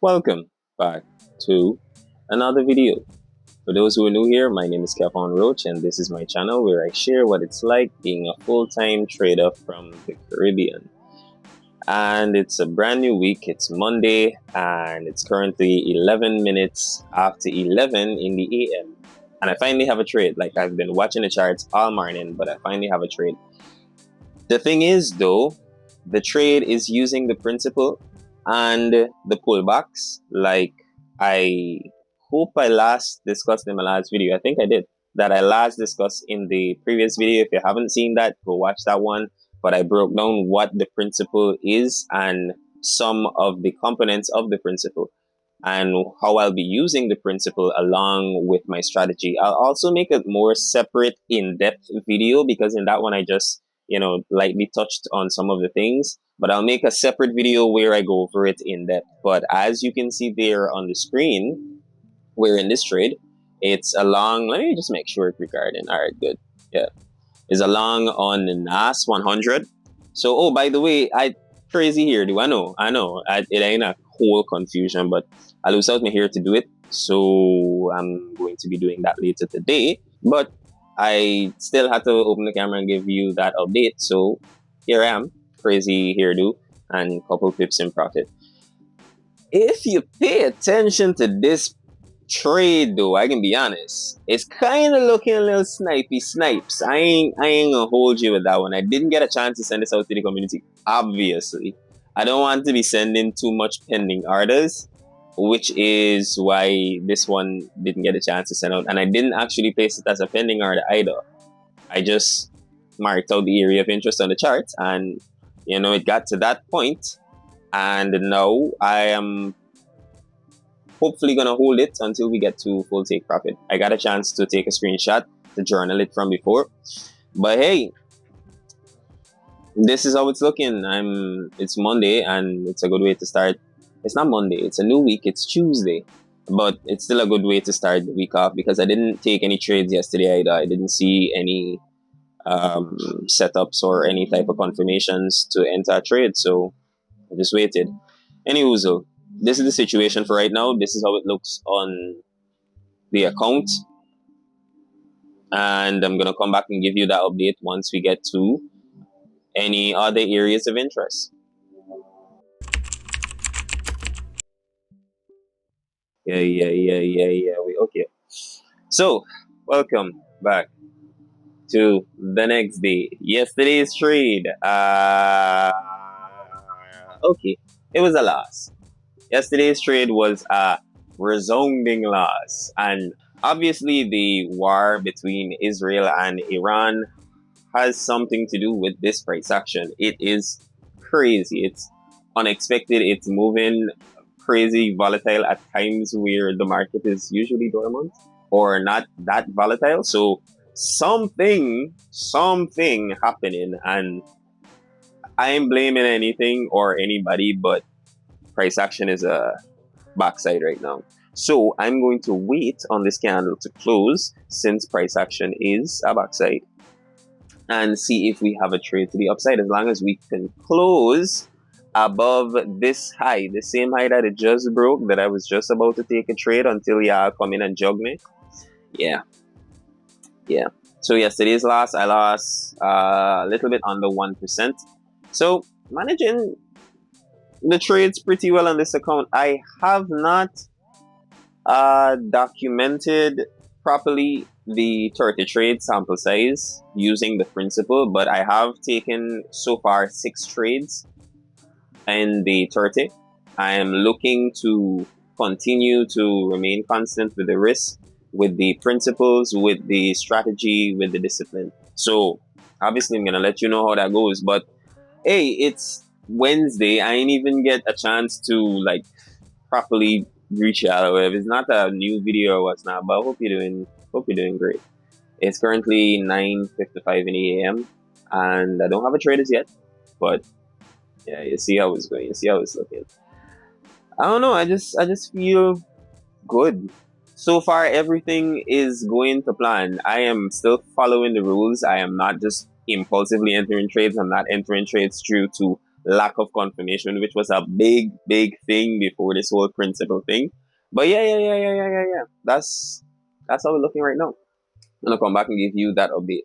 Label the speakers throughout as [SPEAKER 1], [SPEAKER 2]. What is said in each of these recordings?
[SPEAKER 1] Welcome back to another video. For those who are new here, my name is Kevon Roach and this is my channel where I share what it's like being a full-time trader from the Caribbean. And it's a brand new week. It's Monday and it's currently 11 minutes after 11 in the AM. And I finally have a trade. Like, I've been watching the charts all morning, but I finally have a trade. The thing is though, the trade is using the principal and the pullbacks. Like, I hope I last discussed in my last video. I think I did. That I last discussed in the previous video. If you haven't seen that, go watch that one. But I broke down what the principal is and some of the components of the principal and how I'll be using the principal along with my strategy. I'll also make a more separate in-depth video because in that one I just lightly touched on some of the things, but I'll make a separate video where I go over it in depth. But as you can see there on the screen, we're in this trade. It's a long, let me just make sure it's recording. All right, good. Yeah. It's a long on the NAS 100. So, oh, by the way, crazy here. Do I know? It ain't a whole confusion, but I lose out my here to do it. So I'm going to be doing that later today. But I still had to open the camera and give you that update. So here I am, crazy hairdo and couple pips in profit. If you pay attention to this trade though, I can be honest, it's kind of looking a little snipes. I ain't gonna hold you with that one. I didn't get a chance to send this out to the community. Obviously, I don't want to be sending too much pending orders, which is why this one didn't get a chance to send out. And I didn't actually place it as a pending order either. I just marked out the area of interest on the chart and, it got to that point. And now I am hopefully going to hold it until we get to full take profit. I got a chance to take a screenshot to journal it from before. But hey, this is how it's looking. It's Monday and it's a good way to start. It's not Monday, it's a new week, it's Tuesday. But it's still a good way to start the week off because I didn't take any trades yesterday either. I didn't see any setups or any type of confirmations to enter a trade. So I just waited. Anywho, so this is the situation for right now. This is how it looks on the account. And I'm going to come back and give you that update once we get to any other areas of interest. Yeah. Okay. So, welcome back to the next day. Yesterday's trade. Okay. It was a loss. Yesterday's trade was a resounding loss. And obviously, the war between Israel and Iran has something to do with this price action. It is crazy. It's unexpected. It's moving crazy volatile at times where the market is usually dormant or not that volatile. So something happening, and I ain't blaming anything or anybody, but price action is a backside right now. So I'm going to wait on this candle to close since price action is a backside and see if we have a trade to the upside. As long as we can close above this high, the same high that it just broke, that I was just about to take a trade until y'all come in and jug me. Yeah. So yesterday's loss, I lost a little bit under 1%. So managing the trades pretty well on this account. I have not documented properly the 30 trade sample size using the principal, but I have taken so far 6 trades in the 30. I am looking to continue to remain constant with the risk, with the principles, with the strategy, with the discipline. So obviously I'm gonna let you know how that goes. But hey, it's Wednesday. I ain't even get a chance to properly reach out or whatever. It's not a new video or what's not, but I hope you're doing great. It's currently 9:55 in the AM and I don't have a trade as yet, but yeah, you see how it's going, you see how it's looking. I don't know, I just feel good. So far everything is going to plan. I am still following the rules. I am not just impulsively entering trades. I'm not entering trades due to lack of confirmation, which was a big thing before this whole principle thing. But yeah. That's how we're looking right now. I'm gonna come back and give you that update.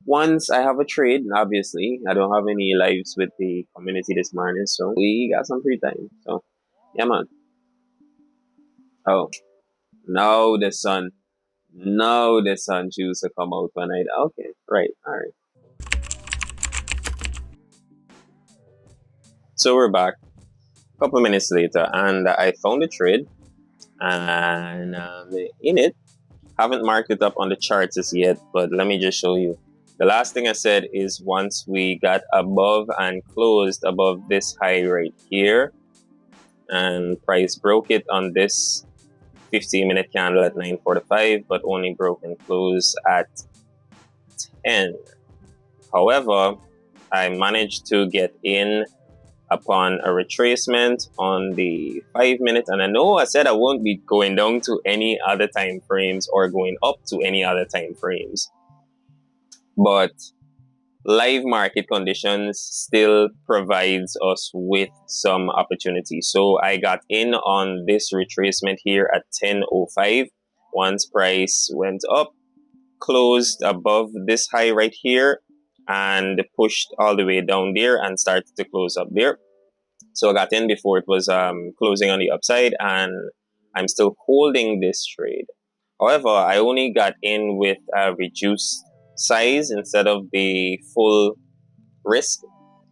[SPEAKER 1] Once I have a trade, obviously, I don't have any lives with the community this morning, so we got some free time. So, yeah, man. Oh, no, the sun. No, the sun choose to come out when I. Okay, right, all right. So we're back a couple minutes later, and I found a trade, and in it, haven't marked it up on the charts as yet, but let me just show you. The last thing I said is once we got above and closed above this high right here, and price broke it on this 15-minute candle at 9:45, but only broke and closed at 10. However, I managed to get in upon a retracement on the 5-minute, and I know I said I won't be going down to any other time frames or going up to any other time frames, but live market conditions still provides us with some opportunity. So I got in on this retracement here at 10:05. Once price went up, closed above this high right here, and pushed all the way down there and started to close up there. So I got in before it was closing on the upside, and I'm still holding this trade. However, I only got in with a reduced size instead of the full risk.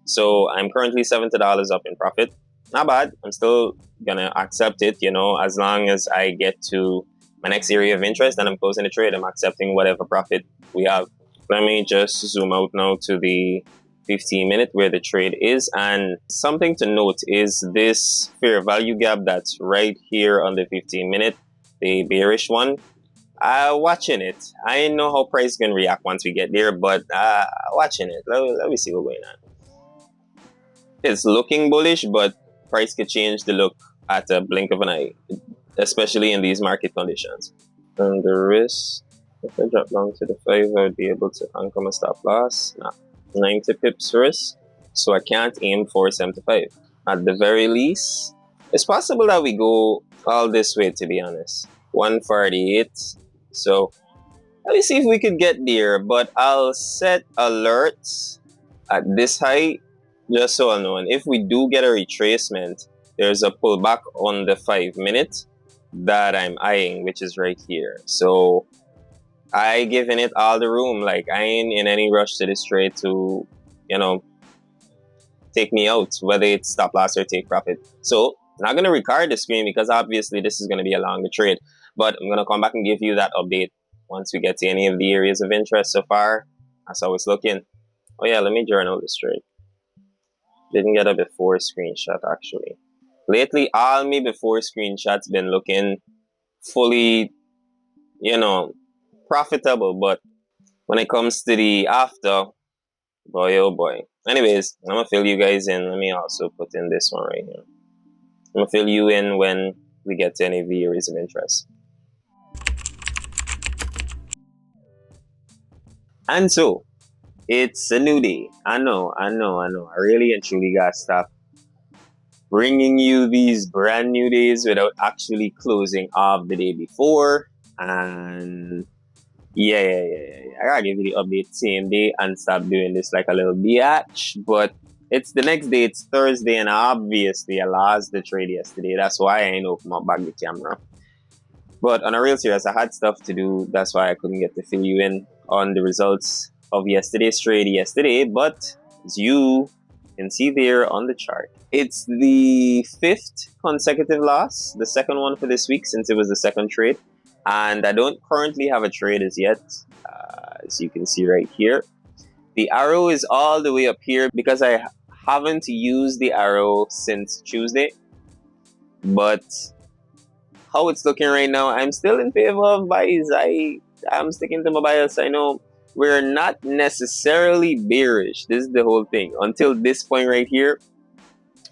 [SPEAKER 1] So I'm currently $70 up in profit. Not bad. I'm still gonna accept it, as long as I get to my next area of interest and I'm closing the trade. I'm accepting whatever profit we have. Let me just zoom out now to the 15-minute where the trade is. And something to note is this fair value gap that's right here on the 15-minute, the bearish one. Watching it. I know how price can react once we get there, but watching it. Let me see what's going on. It's looking bullish, but price could change the look at a blink of an eye, especially in these market conditions. And the risk, if I drop down to the 5, I would be able to anchor my stop loss. Nah, 90 pips risk, so I can't aim for 75. At the very least, it's possible that we go all this way, to be honest. 148. So let me see if we could get there, but I'll set alerts at this height just so I know. And if we do get a retracement, there's a pullback on the 5-minute that I'm eyeing, which is right here. So I giving it all the room. Like, I ain't in any rush to this trade to, take me out, whether it's stop loss or take profit. So I'm not going to record the screen because obviously this is going to be a longer trade. But I'm going to come back and give you that update once we get to any of the areas of interest so far. That's how it's looking. Oh yeah, let me journal this trade. Didn't get a before screenshot actually. Lately, all me before screenshots been looking fully, profitable. But when it comes to the after, boy oh boy. Anyways, I'm going to fill you guys in. Let me also put in this one right here. I'm going to fill you in when we get to any of the areas of interest. And so, it's a new day. I know. I really and truly got stop bringing you these brand new days without actually closing off the day before. And yeah. I gotta give you the update same day and stop doing this like a little biatch. But it's the next day, it's Thursday, and obviously I lost the trade yesterday. That's why I ain't open up back the camera. But on a real serious, I had stuff to do. That's why I couldn't get to fill you in on the results of yesterday's trade yesterday. But as you can see there on the chart, it's the 5th consecutive loss, the second one for this week since it was the second trade. And I don't currently have a trade as yet, as you can see right here. The arrow is all the way up here because I haven't used the arrow since Tuesday. But how it's looking right now, I'm still in favor of buys. I'm sticking to my bias. I know we're not necessarily bearish. This is the whole thing. Until this point right here,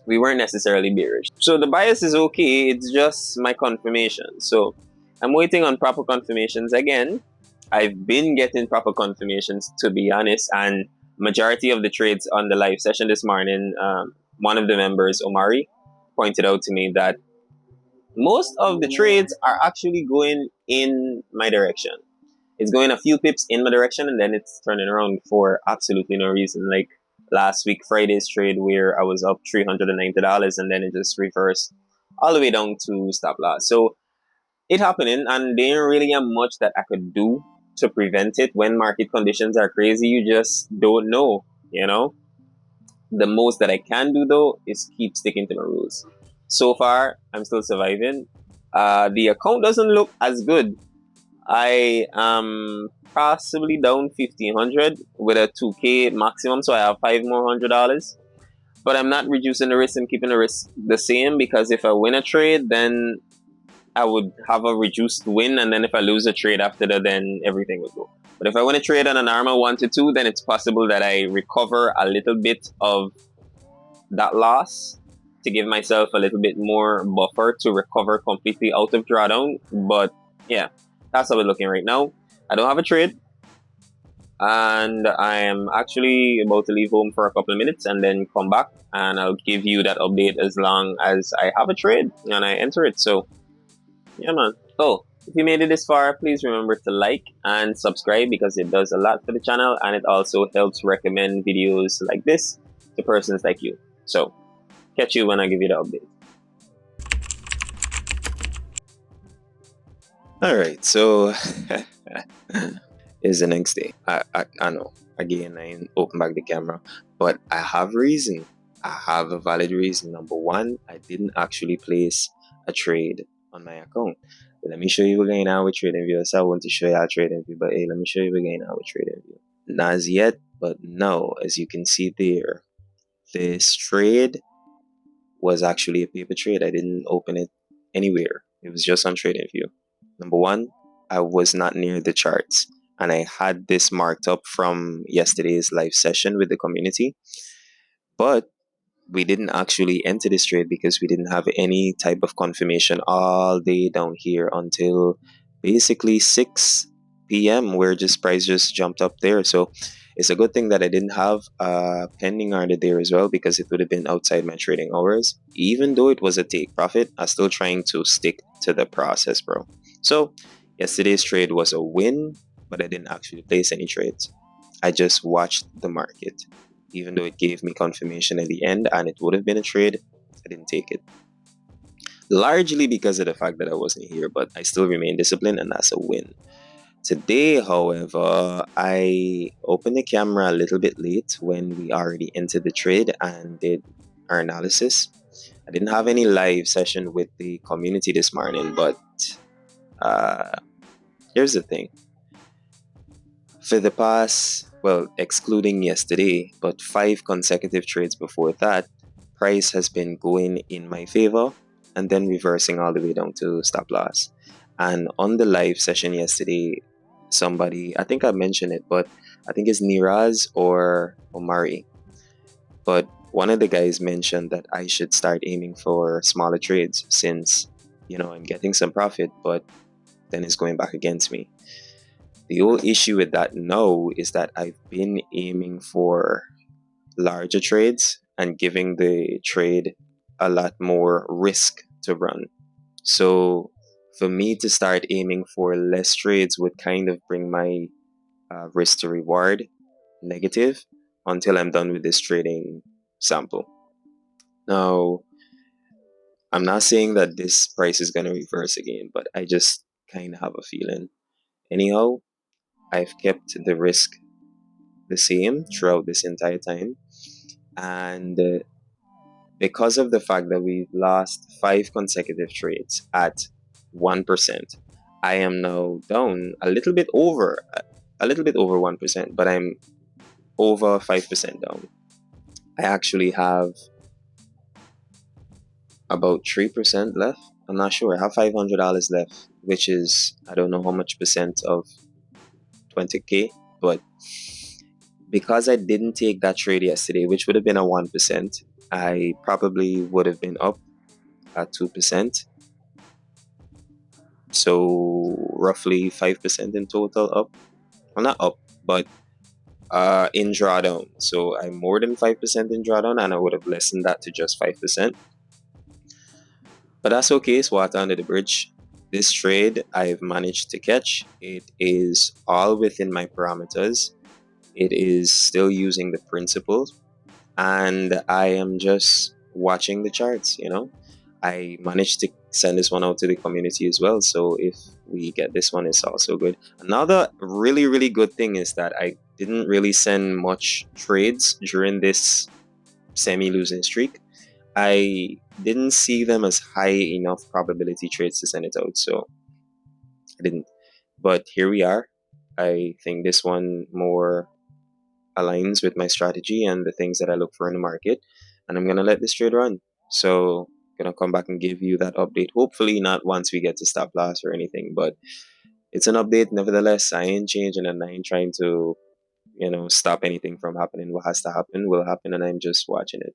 [SPEAKER 1] we weren't necessarily bearish. So the bias is okay. It's just my confirmation. So I'm waiting on proper confirmations again. I've been getting proper confirmations, to be honest, and majority of the trades on the live session this morning, one of the members, Omari, pointed out to me that most of the trades are actually going in my direction. It's going a few pips in my direction and then it's turning around for absolutely no reason. Like last week, Friday's trade where I was up $390 and then it just reversed all the way down to stop loss. So it happening and there ain't really much that I could do to prevent it. When market conditions are crazy, you just don't know, you know? The most that I can do though is keep sticking to my rules. So far, I'm still surviving. The account doesn't look as good. I am possibly down 1,500 with a 2K maximum, so I have $5 more. But I'm not reducing the risk and keeping the risk the same, because if I win a trade, then I would have a reduced win, and then if I lose a trade after that, then everything would go. But if I win a trade on an armor 1 to 2, then it's possible that I recover a little bit of that loss to give myself a little bit more buffer to recover completely out of drawdown. But yeah, that's how we're looking right now. I don't have a trade, and I am actually about to leave home for a couple of minutes and then come back, and I'll give you that update as long as I have a trade and I enter it. So yeah, man. Oh, if you made it this far, please remember to like and subscribe, because it does a lot for the channel and it also helps recommend videos like this to persons like you. So catch you when I give you the update. All right, so is the next day. I know. Again, I ain't open back the camera, but I have reason. I have a valid reason. Number one, I didn't actually place a trade on my account. But let me show you again now with TradingView. So I want to show you how TradingView, but hey, let me show you again now with TradingView. Not as yet, but no, as you can see there, this trade was actually a paper trade. I didn't open it anywhere. It was just on TradingView. Number one, I was not near the charts, and I had this marked up from yesterday's live session with the community, but we didn't actually enter this trade because we didn't have any type of confirmation all day down here until basically 6 p.m. where just price just jumped up there. So it's a good thing that I didn't have a pending order there as well, because it would have been outside my trading hours. Even though it was a take profit, I'm still trying to stick to the process, bro. So yesterday's trade was a win, but I didn't actually place any trades. I just watched the market. Even though it gave me confirmation at the end and it would have been a trade, I didn't take it. Largely because of the fact that I wasn't here, but I still remain disciplined, and that's a win. Today, however, I opened the camera a little bit late when we already entered the trade and did our analysis. I didn't have any live session with the community this morning, but here's the thing. For the past, well, excluding yesterday, but 5 consecutive trades before that, price has been going in my favor and then reversing all the way down to stop loss. And on the live session yesterday, somebody, I think I mentioned it, but I think it's Niraz or Omari, but one of the guys mentioned that I should start aiming for smaller trades since, I'm getting some profit, but then it's going back against me. The whole issue with that now is that I've been aiming for larger trades and giving the trade a lot more risk to run. So for me to start aiming for less trades would kind of bring my risk to reward negative until I'm done with this trading sample. Now, I'm not saying that this price is going to reverse again, but I just kind of have a feeling. Anyhow, I've kept the risk the same throughout this entire time, and because of the fact that we've lost 5 consecutive trades at 1%, I am now down a little bit over 1%, but I'm over 5% down. I actually have about 3% left. I'm not sure. I have $500 left, which is, I don't know how much percent of 20k, but because I didn't take that trade yesterday, which would have been a 1%, I probably would have been up at 2%. So roughly 5% in total up. Well, not up, but in drawdown. So I'm more than 5% in drawdown, and I would have lessened that to just 5%. But that's okay, it's water under the bridge. This trade I've managed to catch. It is all within my parameters. It is still using the principles, and I am just watching the charts, I managed to send this one out to the community as well. So if we get this one, it's also good. Another really, really good thing is that I didn't really send much trades during this semi-losing streak. I didn't see them as high enough probability trades to send it out, so I didn't. But here we are. I think this one more aligns with my strategy and the things that I look for in the market, and I'm gonna let this trade run. So gonna come back and give you that update. Hopefully not once we get to stop loss or anything, but it's an update nevertheless. I ain't changing and I ain't trying to, stop anything from happening. What has to happen will happen, and I'm just watching it.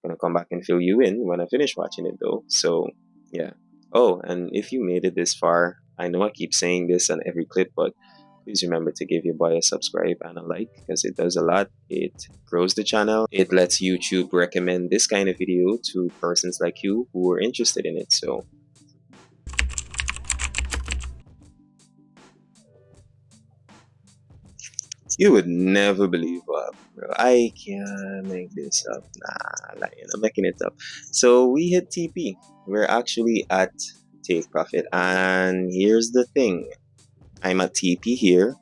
[SPEAKER 1] Gonna come back and fill you in when I finish watching it though. So yeah. Oh, and if you made it this far, I know I keep saying this on every clip, but please remember to give your boy a subscribe and a like, because it does a lot. It grows the channel. It lets YouTube recommend this kind of video to persons like you who are interested in it. So you would never believe what, bro. I can't make this up. Nah, lying. I'm making it up. So we hit TP. We're actually at take profit. And here's the thing. I'm at TP here.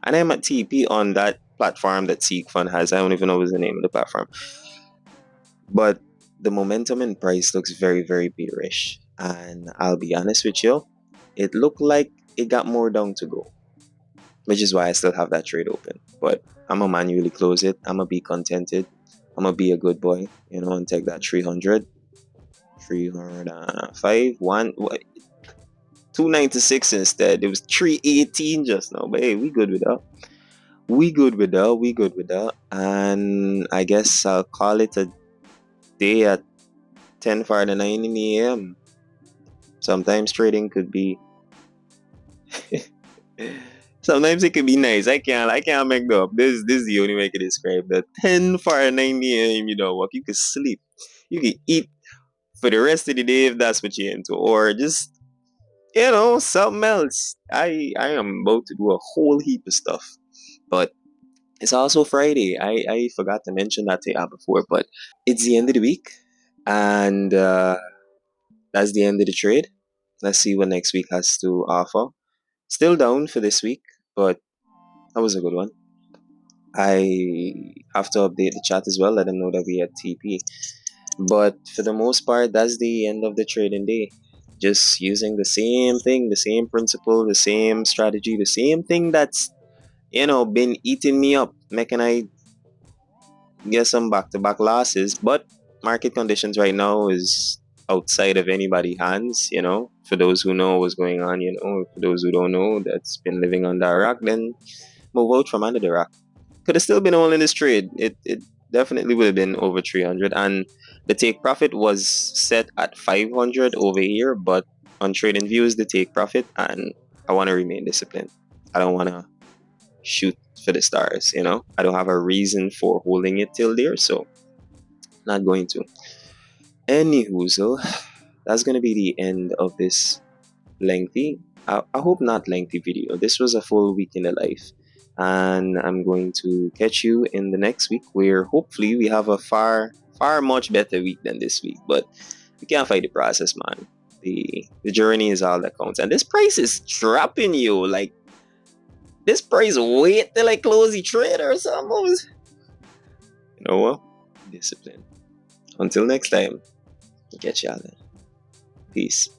[SPEAKER 1] And I'm at TP on that platform that Seekfund has. I don't even know what's the name of the platform. But the momentum in price looks very, very bearish. And I'll be honest with you, it looked like it got more down to go, which is why I still have that trade open. But I'm going to manually close it. I'm going to be contented. I'm going to be a good boy, and take that 300. 305, 296 instead. It was 318 just now. But hey, we good with that. We good with that. And I guess I'll call it a day at 10:49 in the AM. Sometimes trading could be sometimes it could be nice. I can't make it up. This is the only way I can describe that. 10:49 AM, work. You could sleep. You could eat for the rest of the day if that's what you're into. Or just something else. I am about to do a whole heap of stuff. But it's also Friday. I forgot to mention that to you before, but it's the end of the week. And that's the end of the trade. Let's see what next week has to offer. Still down for this week, but that was a good one. I have to update the chat as well, let them know that we had TP. But for the most part, that's the end of the trading day. Just using the same thing, the same principle, the same strategy, the same thing that's, been eating me up, making I get some back-to-back losses. But market conditions right now is outside of anybody's hands, For those who know what's going on, For those who don't know, that's been living under a rock, then move out from under the rock. Could have still been all in this trade. It definitely would have been over 300, and the take profit was set at 500 over here, but on TradingView is the take profit, and I want to remain disciplined. I don't want to shoot for the stars, I don't have a reason for holding it till there, so not going to. Anywho, that's going to be the end of this lengthy, I hope not lengthy video. This was a full week in the life, and I'm going to catch you in the next week, where hopefully we have a far much better week than this week. But we can't fight the process, man. The journey is all that counts, and this price is dropping you. Like, this price, wait till I close the trade or something. You know what? Discipline. Until next time, catch y'all then. Peace.